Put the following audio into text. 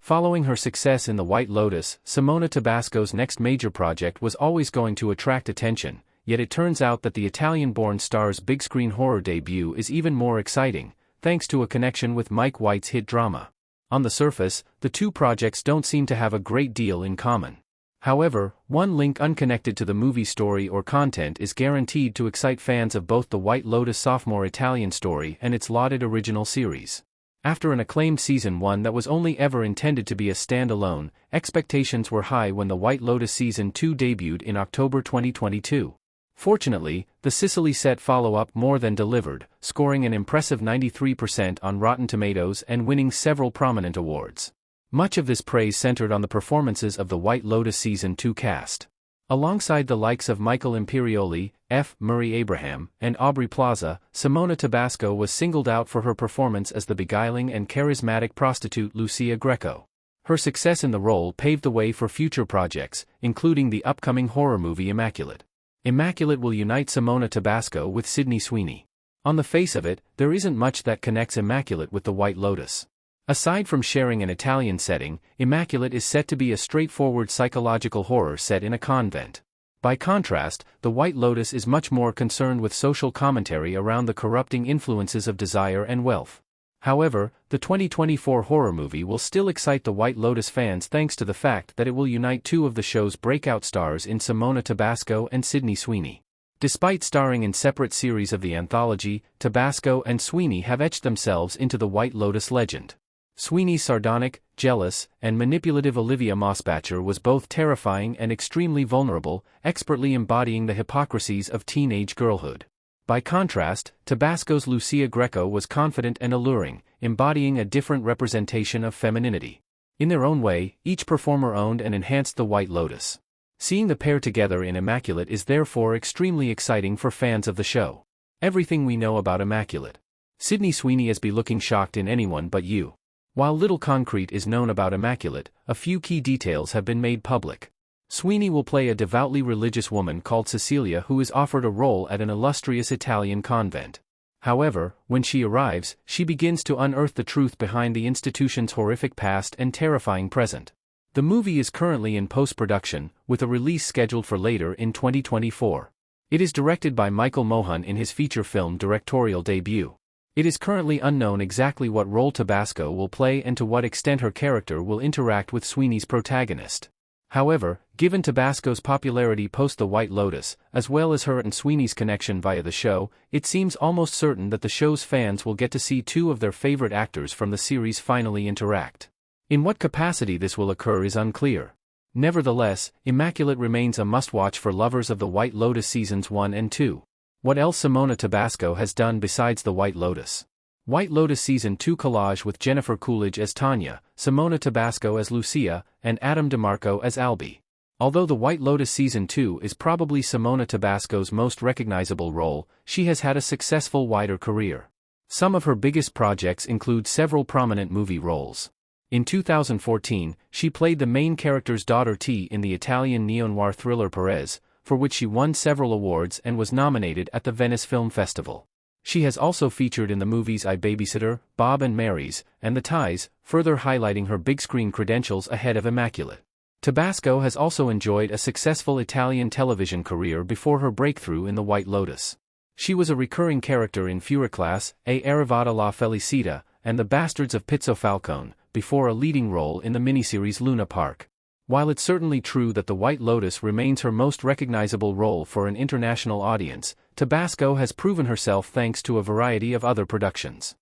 Following her success in The White Lotus, Simona Tabasco's next major project was always going to attract attention, yet it turns out that the Italian-born star's big-screen horror debut is even more exciting, thanks to a connection with Mike White's hit drama. On the surface, the two projects don't seem to have a great deal in common. However, one link unconnected to the movie story or content is guaranteed to excite fans of both The White Lotus sophomore Italian story and its lauded original series. After an acclaimed Season 1 that was only ever intended to be a standalone, expectations were high when The White Lotus Season 2 debuted in October 2022. Fortunately, the Sicily set follow-up more than delivered, scoring an impressive 93% on Rotten Tomatoes and winning several prominent awards. Much of this praise centered on the performances of The White Lotus Season 2 cast. Alongside the likes of Michael Imperioli, F. Murray Abraham, and Aubrey Plaza, Simona Tabasco was singled out for her performance as the beguiling and charismatic prostitute Lucia Greco. Her success in the role paved the way for future projects, including the upcoming horror movie Immaculate. Immaculate will unite Simona Tabasco with Sydney Sweeney. On the face of it, there isn't much that connects Immaculate with The White Lotus. Aside from sharing an Italian setting, Immaculate is set to be a straightforward psychological horror set in a convent. By contrast, The White Lotus is much more concerned with social commentary around the corrupting influences of desire and wealth. However, the 2024 horror movie will still excite The White Lotus fans thanks to the fact that it will unite two of the show's breakout stars in Simona Tabasco and Sydney Sweeney. Despite starring in separate series of the anthology, Tabasco and Sweeney have etched themselves into the White Lotus legend. Sweeney's sardonic, jealous, and manipulative Olivia Mossbatcher was both terrifying and extremely vulnerable, expertly embodying the hypocrisies of teenage girlhood. By contrast, Tabasco's Lucia Greco was confident and alluring, embodying a different representation of femininity. In their own way, each performer owned and enhanced The White Lotus. Seeing the pair together in Immaculate is therefore extremely exciting for fans of the show. Everything we know about Immaculate. Sydney Sweeney as be looking shocked in Anyone But You. While little concrete is known about Immaculate, a few key details have been made public. Sweeney will play a devoutly religious woman called Cecilia who is offered a role at an illustrious Italian convent. However, when she arrives, she begins to unearth the truth behind the institution's horrific past and terrifying present. The movie is currently in post-production, with a release scheduled for later in 2024. It is directed by Michael Mohan in his feature film directorial debut. It is currently unknown exactly what role Tabasco will play and to what extent her character will interact with Sweeney's protagonist. However, given Tabasco's popularity post The White Lotus, as well as her and Sweeney's connection via the show, it seems almost certain that the show's fans will get to see two of their favorite actors from the series finally interact. In what capacity this will occur is unclear. Nevertheless, Immaculate remains a must-watch for lovers of The White Lotus Seasons 1 and 2. What else Simona Tabasco has done besides The White Lotus? White Lotus Season 2 collage with Jennifer Coolidge as Tanya, Simona Tabasco as Lucia, and Adam DeMarco as Albie. Although The White Lotus Season 2 is probably Simona Tabasco's most recognizable role, she has had a successful wider career. Some of her biggest projects include several prominent movie roles. In 2014, she played the main character's daughter T in the Italian neo-noir thriller Perez, for which she won several awards and was nominated at the Venice Film Festival. She has also featured in the movies I Babysitter, Bob and Mary's, and The Ties, further highlighting her big-screen credentials ahead of Immaculate. Tabasco has also enjoyed a successful Italian television career before her breakthrough in The White Lotus. She was a recurring character in Furiclass, A Arrivata la Felicita, and The Bastards of Pizzo Falcone, before a leading role in the miniseries Luna Park. While it's certainly true that The White Lotus remains her most recognizable role for an international audience, Tabasco has proven herself thanks to a variety of other productions.